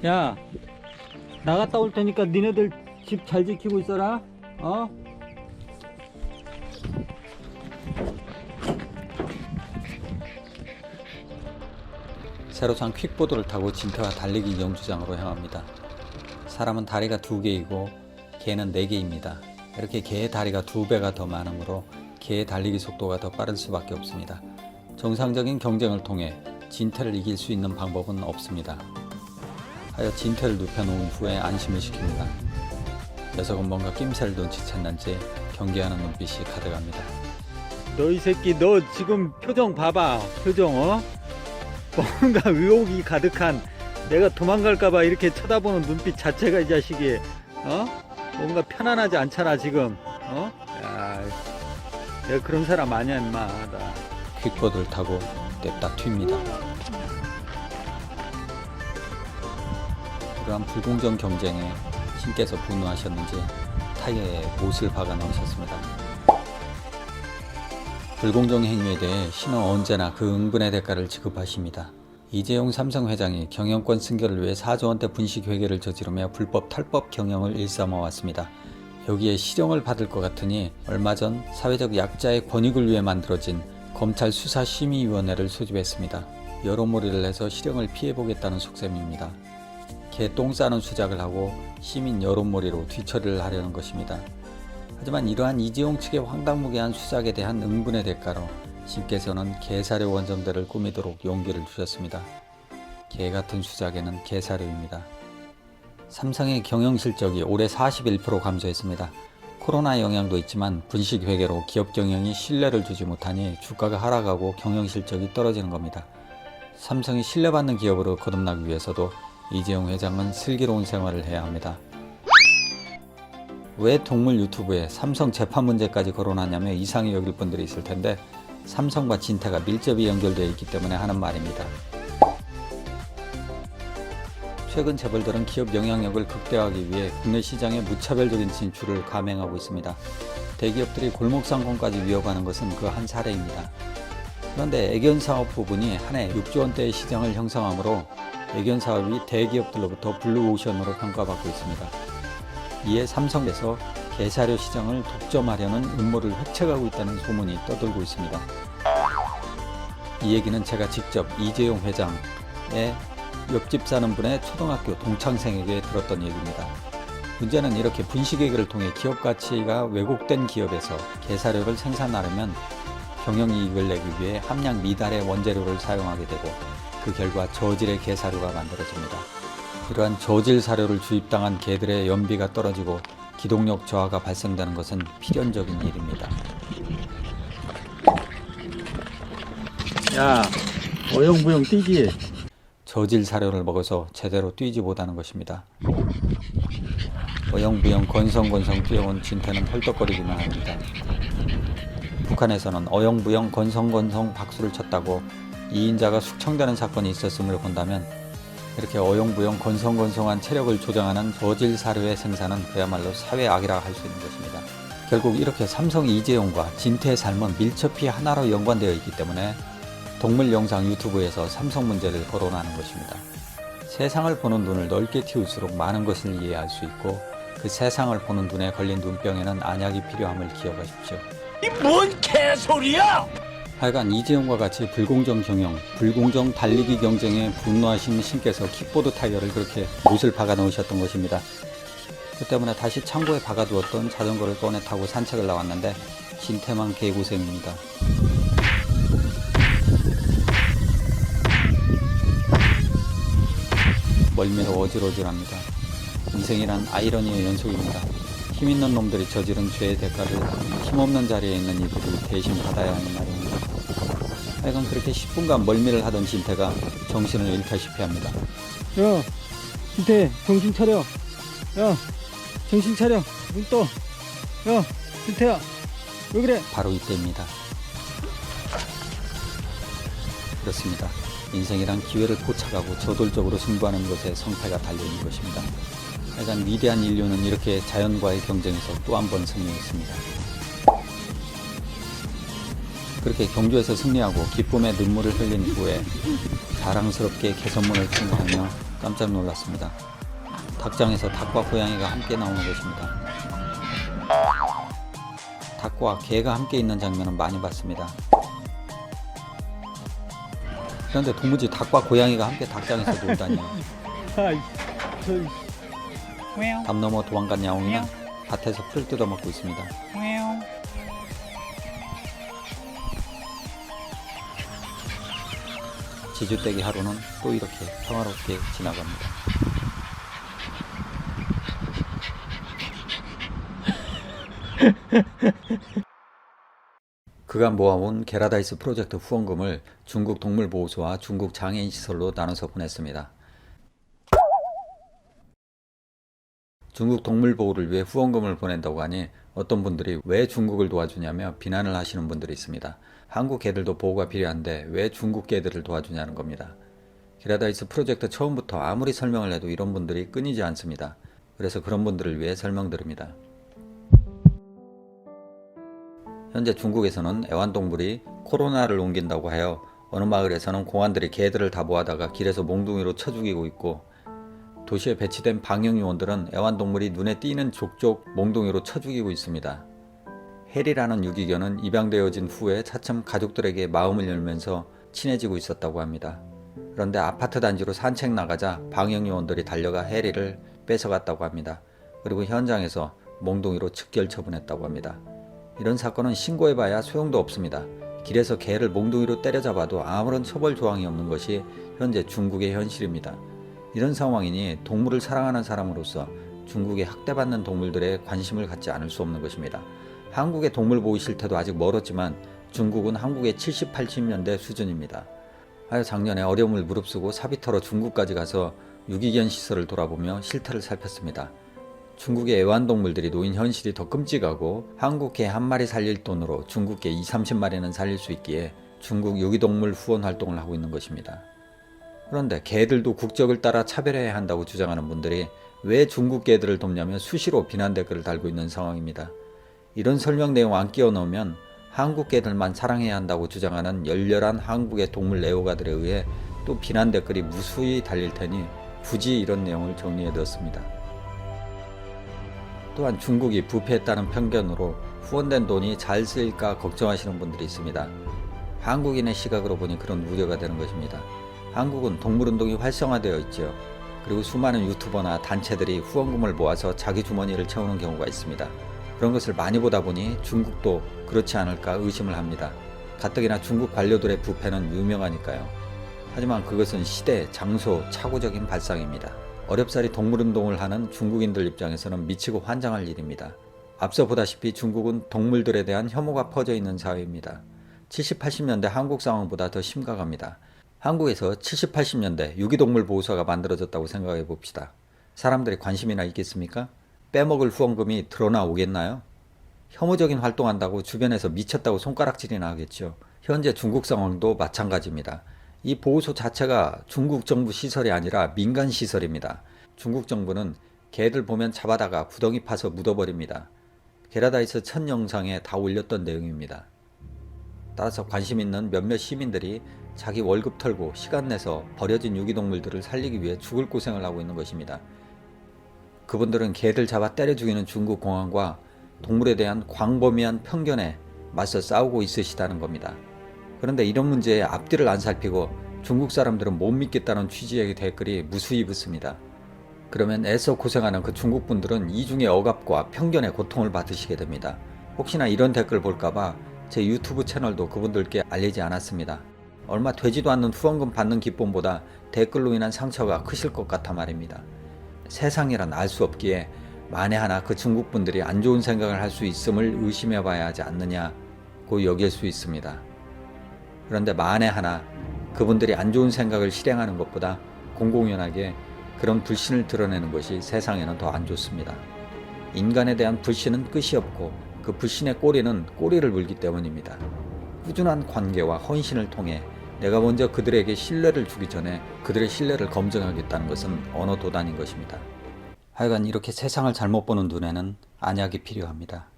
야, 나갔다 올 테니까 니네들 집 잘 지키고 있어라. 어? 새로 산 퀵보드를 타고 진태와 달리기 경주장으로 향합니다. 사람은 다리가 2개이고 개는 4개입니다. 이렇게 개의 다리가 2배가 더 많으므로 개의 달리기 속도가 더 빠를 수밖에 없습니다. 정상적인 경쟁을 통해 진태를 이길 수 있는 방법은 없습니다. 하여 진태를 눕혀놓은 후에 안심을 시킵니다. 녀석은 뭔가 낌새를 눈치챘는지 경계하는 눈빛이 가득합니다. 너 이 새끼, 너 지금 표정 봐봐. 표정, 어? 뭔가 의혹이 가득한, 내가 도망갈까봐 이렇게 쳐다보는 눈빛 자체가 이 자식이, 어? 뭔가 편안하지 않잖아 지금. 어? 야, 내가 그런 사람 아니야 인마. 나 퀵보드를 타고 냅다 튑니다. 그러한 불공정 경쟁에 신께서 분노하셨는지 타이어에 못을 박아 넣으셨습니다. 불공정 행위에 대해 신은 언제나 그 응분의 대가를 지급하십니다. 이재용 삼성 회장이 경영권 승계를 위해 4조 원대 분식 회계를 저지르며 불법 탈법 경영을 일삼아 왔습니다. 여기에 실형을 받을 것 같으니 얼마 전 사회적 약자의 권익을 위해 만들어진 검찰 수사심의위원회를 소집했습니다. 여론몰이를 해서 실형을 피해보겠다는 속셈입니다. 개똥 싸는 수작을 하고 시민 여론몰이로 뒤처리를 하려는 것입니다. 하지만 이러한 이재용 측의 황당무계한 수작에 대한 응분의 대가로 신께서는 개사료 원정대를 꾸미도록 용기를 주셨습니다. 개같은 수작에는 개사료입니다. 삼성의 경영 실적이 올해 41% 감소했습니다. 코로나 영향도 있지만 분식회계로 기업 경영이 신뢰를 주지 못하니 주가가 하락하고 경영 실적이 떨어지는 겁니다. 삼성이 신뢰받는 기업으로 거듭나기 위해서도 이재용 회장은 슬기로운 생활을 해야 합니다. 왜 동물 유튜브에 삼성 재판 문제까지 거론하냐며 이상히 여길 분들이 있을 텐데, 삼성과 진태가 밀접히 연결되어 있기 때문에 하는 말입니다. 최근 재벌들은 기업 영향력을 극대화하기 위해 국내 시장에 무차별적인 진출을 감행하고 있습니다. 대기업들이 골목상권까지 위협하는 것은 그 한 사례입니다. 그런데 애견사업 부분이 한 해 6조 원대의 시장을 형성하므로 애견사업이 대기업들로부터 블루오션으로 평가받고 있습니다. 이에 삼성에서 개사료 시장을 독점하려는 음모를 획책하고 있다는 소문이 떠돌고 있습니다. 이 얘기는 제가 직접 이재용 회장의 옆집 사는 분의 초등학교 동창생에게 들었던 얘기입니다. 문제는 이렇게 분식회계를 통해 기업 가치가 왜곡된 기업에서 개사료를 생산하려면 경영이익을 내기 위해 함량 미달의 원재료를 사용하게 되고, 그 결과 저질의 개사료가 만들어집니다. 이러한 저질 사료를 주입당한 개들의 연비가 떨어지고 기동력 저하가 발생되는 것은 필연적인 일입니다. 야, 어영부영 뛰지? 저질 사료를 먹어서 제대로 뛰지 못하는 것입니다. 어영부영 건성건성 뛰어온 진태는 헐떡거리기만 합니다. 북한에서는 어영부영 건성건성 박수를 쳤다고 2인자가 숙청되는 사건이 있었음을 본다면, 이렇게 어영부영 건성건성한 체력을 조장하는 저질 사료의 생산은 그야말로 사회악이라 할 수 있는 것입니다. 결국 이렇게 삼성 이재용과 진태의 삶은 밀접히 하나로 연관되어 있기 때문에 동물 영상 유튜브에서 삼성 문제를 거론하는 것입니다. 세상을 보는 눈을 넓게 틔울수록 많은 것을 이해할 수 있고, 그 세상을 보는 눈에 걸린 눈병에는 안약이 필요함을 기억하십시오. 이 뭔 개소리야! 하여간 이재용과 같이 불공정 경영, 불공정 달리기 경쟁에 분노하신 신께서 킥보드 타이어를 그렇게 못을 박아 넣으셨던 것입니다. 그 때문에 다시 창고에 박아두었던 자전거를 꺼내 타고 산책을 나왔는데 진태만 개고생입니다. 멀미로 어질어질합니다. 인생이란 아이러니의 연속입니다. 힘있는 놈들이 저지른 죄의 대가를 힘없는 자리에 있는 이들이 대신 받아야 하는 말입니다. 하여간 그렇게 10분간 멀미를 하던 진태가 정신을 잃다시피 합니다. 야, 진태, 정신 차려. 야, 정신 차려. 눈 떠. 야, 진태야, 왜 그래? 바로 이때입니다. 그렇습니다. 인생이란 기회를 포착하고 저돌적으로 승부하는 것에 성패가 달려있는 것입니다. 하여간 위대한 인류는 이렇게 자연과의 경쟁에서 또 한 번 승리했습니다. 그렇게 경주에서 승리하고 기쁨의 눈물을 흘린 후에 자랑스럽게 개선문을 통과하며 깜짝 놀랐습니다. 닭장에서 닭과 고양이가 함께 나오는 것입니다. 닭과 개가 함께 있는 장면은 많이 봤습니다. 그런데 도무지 닭과 고양이가 함께 닭장에서 놀다니. 담 넘어 도망간 야옹이는 밭에서 풀 뜯어먹고 있습니다. 지주떼기 하루는 또 이렇게 평화롭게 지나갑니다. 그간 모아온 게라다이스 프로젝트 후원금을 중국 동물보호소와 중국 장애인 시설로 나눠서 보냈습니다. 중국 동물보호를 위해 후원금을 보낸다고 하니 어떤 분들이 왜 중국을 도와주냐며 비난을 하시는 분들이 있습니다. 한국 개들도 보호가 필요한데 왜 중국 개들을 도와주냐는 겁니다. 게라다이스 프로젝트 처음부터 아무리 설명을 해도 이런 분들이 끊이지 않습니다. 그래서 그런 분들을 위해 설명드립니다. 현재 중국에서는 애완동물이 코로나를 옮긴다고 하여 어느 마을에서는 공안들이 개들을 다 모아다가 길에서 몽둥이로 쳐 죽이고 있고, 도시에 배치된 방역요원들은 애완동물이 눈에 띄는 족족 몽둥이로 쳐 죽이고 있습니다. 해리라는 유기견은 입양되어진 후에 차츰 가족들에게 마음을 열면서 친해지고 있었다고 합니다. 그런데 아파트 단지로 산책 나가자 방역요원들이 달려가 해리를 뺏어갔다고 합니다. 그리고 현장에서 몽둥이로 즉결 처분했다고 합니다. 이런 사건은 신고해봐야 소용도 없습니다. 길에서 개를 몽둥이로 때려잡아도 아무런 처벌 조항이 없는 것이 현재 중국의 현실입니다. 이런 상황이니 동물을 사랑하는 사람으로서 중국의 학대받는 동물들에 관심을 갖지 않을 수 없는 것입니다. 한국의 동물보호 실태도 아직 멀었지만 중국은 한국의 70, 80년대 수준입니다. 하여 작년에 어려움을 무릅쓰고 사비터로 중국까지 가서 유기견 시설을 돌아보며 실태를 살폈습니다. 중국의 애완동물들이 놓인 현실이 더 끔찍하고 한국 개 한 마리 살릴 돈으로 중국 개 20, 30마리는 살릴 수 있기에 중국 유기동물 후원 활동을 하고 있는 것입니다. 그런데 개들도 국적을 따라 차별해야 한다고 주장하는 분들이 왜 중국 개들을 돕냐며 수시로 비난 댓글을 달고 있는 상황입니다. 이런 설명 내용 안 끼워 넣으면 한국 개들만 사랑해야 한다고 주장하는 열렬한 한국의 동물 애호가들에 의해 또 비난 댓글이 무수히 달릴 테니 굳이 이런 내용을 정리해 두었습니다. 또한 중국이 부패했다는 편견으로 후원된 돈이 잘 쓰일까 걱정하시는 분들이 있습니다. 한국인의 시각으로 보니 그런 우려가 되는 것입니다. 한국은 동물운동이 활성화되어 있죠. 그리고 수많은 유튜버나 단체들이 후원금을 모아서 자기 주머니를 채우는 경우가 있습니다. 그런 것을 많이 보다 보니 중국도 그렇지 않을까 의심을 합니다. 가뜩이나 중국 관료들의 부패는 유명하니까요. 하지만 그것은 시대, 장소, 착오적인 발상입니다. 어렵사리 동물운동을 하는 중국인들 입장에서는 미치고 환장할 일입니다. 앞서 보다시피 중국은 동물들에 대한 혐오가 퍼져 있는 사회입니다. 70, 80년대 한국 상황보다 더 심각합니다. 한국에서 70, 80년대 유기동물 보호소가 만들어졌다고 생각해 봅시다. 사람들이 관심이나 있겠습니까? 빼먹을 후원금이 드러나 오겠나요? 혐오적인 활동한다고 주변에서 미쳤다고 손가락질이나 하겠죠. 현재 중국 상황도 마찬가지입니다. 이 보호소 자체가 중국 정부 시설이 아니라 민간 시설입니다. 중국 정부는 개들 보면 잡아다가 구덩이 파서 묻어버립니다. 게라다이스 첫 영상에 다 올렸던 내용입니다. 따라서 관심 있는 몇몇 시민들이 자기 월급 털고 시간 내서 버려진 유기동물들을 살리기 위해 죽을 고생을 하고 있는 것입니다. 그분들은 개들 잡아 때려 죽이는 중국 공안과 동물에 대한 광범위한 편견에 맞서 싸우고 있으시다는 겁니다. 그런데 이런 문제에 앞뒤를 안 살피고 중국 사람들은 못 믿겠다는 취지의 댓글이 무수히 붙습니다. 그러면 애써 고생하는 그 중국 분들은 이중의 억압과 편견의 고통을 받으시게 됩니다. 혹시나 이런 댓글 볼까봐 제 유튜브 채널도 그분들께 알리지 않았습니다. 얼마 되지도 않는 후원금 받는 기쁨보다 댓글로 인한 상처가 크실 것 같아 말입니다. 세상이란 알 수 없기에 만에 하나 그 중국 분들이 안 좋은 생각을 할 수 있음을 의심해 봐야 하지 않느냐고 여길 수 있습니다. 그런데 만에 하나 그분들이 안 좋은 생각을 실행하는 것보다 공공연하게 그런 불신을 드러내는 것이 세상에는 더 안 좋습니다. 인간에 대한 불신은 끝이 없고 그 불신의 꼬리는 꼬리를 물기 때문입니다. 꾸준한 관계와 헌신을 통해 내가 먼저 그들에게 신뢰를 주기 전에 그들의 신뢰를 검증하겠다는 것은 언어 도단인 것입니다. 하여간 이렇게 세상을 잘못 보는 눈에는 안약이 필요합니다.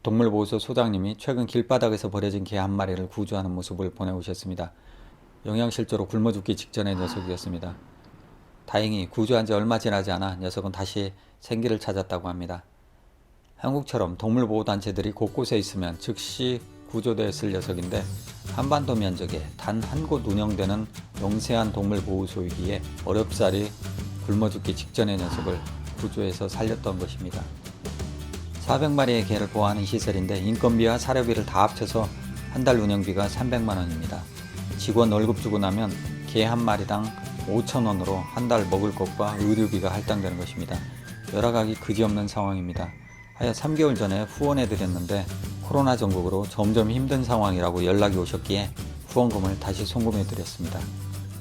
동물보호소 소장님이 최근 길바닥에서 버려진 개 한 마리를 구조하는 모습을 보내오셨습니다. 영양실조로 굶어 죽기 직전의 녀석이었습니다. 다행히 구조한 지 얼마 지나지 않아 녀석은 다시 생기를 찾았다고 합니다. 한국처럼 동물보호단체들이 곳곳에 있으면 즉시 구조되었을 녀석인데 한반도 면적에 단 한 곳 운영되는 영세한 동물보호소이기에 어렵사리 굶어 죽기 직전의 녀석을 구조해서 살렸던 것입니다. 400마리의 개를 보호하는 시설인데 인건비와 사료비를 다 합쳐서 한 달 운영비가 300만 원입니다. 직원 월급 주고 나면 개 한 마리당 5,000원으로 한 달 먹을 것과 의료비가 할당되는 것입니다. 열악하기 그지없는 상황입니다. 하여 3개월 전에 후원해 드렸는데 코로나 전국으로 점점 힘든 상황이라고 연락이 오셨기에 후원금을 다시 송금해 드렸습니다.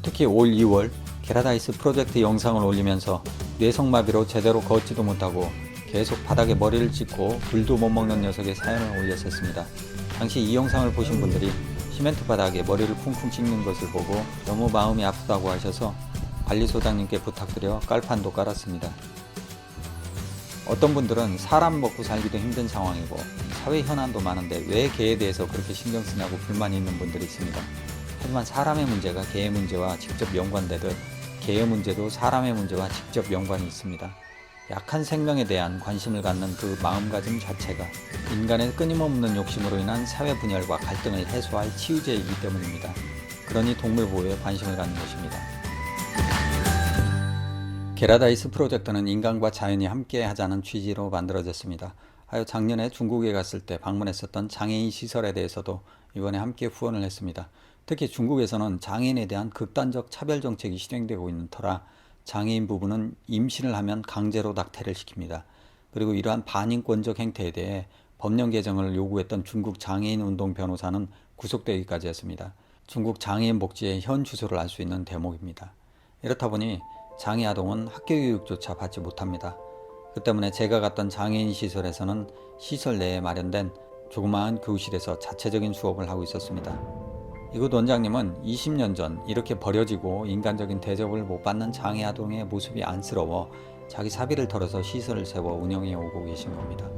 특히 올 2월 게라다이스 프로젝트 영상을 올리면서 뇌성마비로 제대로 걷지도 못하고 계속 바닥에 머리를 찍고 굴도 못 먹는 녀석의 사연을 올렸었습니다. 당시 이 영상을 보신 분들이 시멘트 바닥에 머리를 쿵쿵 찍는 것을 보고 너무 마음이 아프다고 하셔서 관리소장님께 부탁드려 깔판도 깔았습니다. 어떤 분들은 사람 먹고 살기도 힘든 상황이고 사회 현안도 많은데 왜 개에 대해서 그렇게 신경 쓰냐고 불만이 있는 분들이 있습니다. 하지만 사람의 문제가 개의 문제와 직접 연관되듯 개의 문제도 사람의 문제와 직접 연관이 있습니다. 약한 생명에 대한 관심을 갖는 그 마음가짐 자체가 인간의 끊임없는 욕심으로 인한 사회 분열과 갈등을 해소할 치유제이기 때문입니다. 그러니 동물보호에 관심을 갖는 것입니다. 게라다이스 프로젝트는 인간과 자연이 함께 하자는 취지로 만들어졌습니다. 하여 작년에 중국에 갔을 때 방문했었던 장애인 시설에 대해서도 이번에 함께 후원을 했습니다. 특히 중국에서는 장애인에 대한 극단적 차별 정책이 실행되고 있는 터라 장애인 부부는 임신을 하면 강제로 낙태를 시킵니다. 그리고 이러한 반인권적 행태에 대해 법령 개정을 요구했던 중국 장애인 운동 변호사는 구속되기까지 했습니다. 중국 장애인 복지의 현 주소를 알 수 있는 대목입니다. 이렇다 보니 장애 아동은 학교 교육조차 받지 못합니다. 그 때문에 제가 갔던 장애인 시설에서는 시설 내에 마련된 조그마한 교실에서 자체적인 수업을 하고 있었습니다. 이곳 원장님은 20년 전 이렇게 버려지고 인간적인 대접을 못 받는 장애 아동의 모습이 안쓰러워 자기 사비를 털어서 시설을 세워 운영해 오고 계신 겁니다.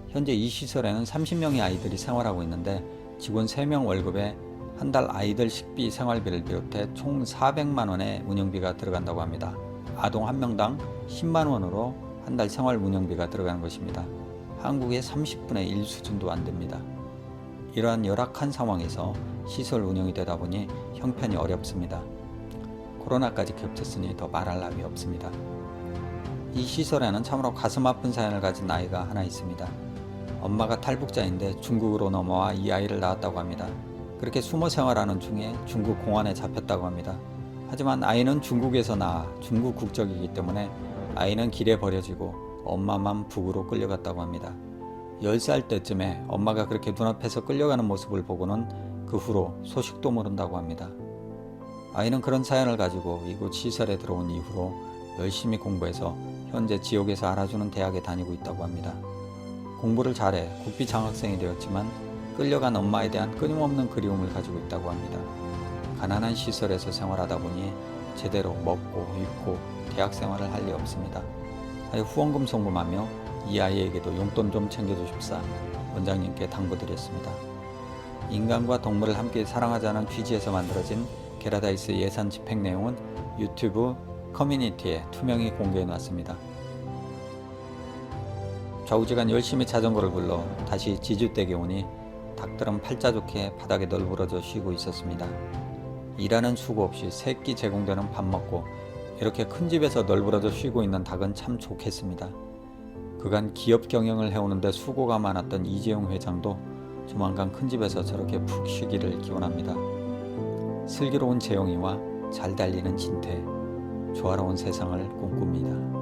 현재 이 시설에는 30명의 아이들이 생활하고 있는데 직원 3명 월급에 한 달 아이들 식비 생활비를 비롯해 총 400만 원의 운영비가 들어간다고 합니다. 아동 한 명당 10만 원으로 한 달 생활 운영비가 들어가는 것입니다. 한국의 30분의 1 수준도 안 됩니다. 이러한 열악한 상황에서 시설 운영이 되다 보니 형편이 어렵습니다. 코로나까지 겹쳤으니 더 말할 나위 없습니다. 이 시설에는 참으로 가슴 아픈 사연을 가진 아이가 하나 있습니다. 엄마가 탈북자인데 중국으로 넘어와 이 아이를 낳았다고 합니다. 그렇게 숨어 생활하는 중에 중국 공안에 잡혔다고 합니다. 하지만 아이는 중국에서 나와 중국 국적이기 때문에 아이는 길에 버려지고 엄마만 북으로 끌려갔다고 합니다. 10살 때쯤에 엄마가 그렇게 눈앞에서 끌려가는 모습을 보고는 그 후로 소식도 모른다고 합니다. 아이는 그런 사연을 가지고 이곳 시설에 들어온 이후로 열심히 공부해서 현재 지역에서 알아주는 대학에 다니고 있다고 합니다. 공부를 잘해 국비 장학생이 되었지만 끌려간 엄마에 대한 끊임없는 그리움을 가지고 있다고 합니다. 가난한 시설에서 생활하다 보니 제대로 먹고 입고 대학 생활을 할 리 없습니다. 하여 후원금 송금하며 이 아이에게도 용돈 좀 챙겨주십사 원장님께 당부드렸습니다. 인간과 동물을 함께 사랑하자는 취지에서 만들어진 게라다이스 예산 집행 내용은 유튜브 커뮤니티에 투명히 공개해 놨습니다. 좌우지간 열심히 자전거를 굴러 다시 지주댁에 오니 닭들은 팔자 좋게 바닥에 널브러져 쉬고 있었습니다. 일하는 수고 없이 새끼 제공되는 밥 먹고 이렇게 큰 집에서 널브러져 쉬고 있는 닭은 참 좋겠습니다. 그간 기업 경영을 해오는데 수고가 많았던 이재용 회장도 조만간 큰 집에서 저렇게 푹 쉬기를 기원합니다. 슬기로운 재용이와 잘 달리는 진태, 조화로운 세상을 꿈꿉니다.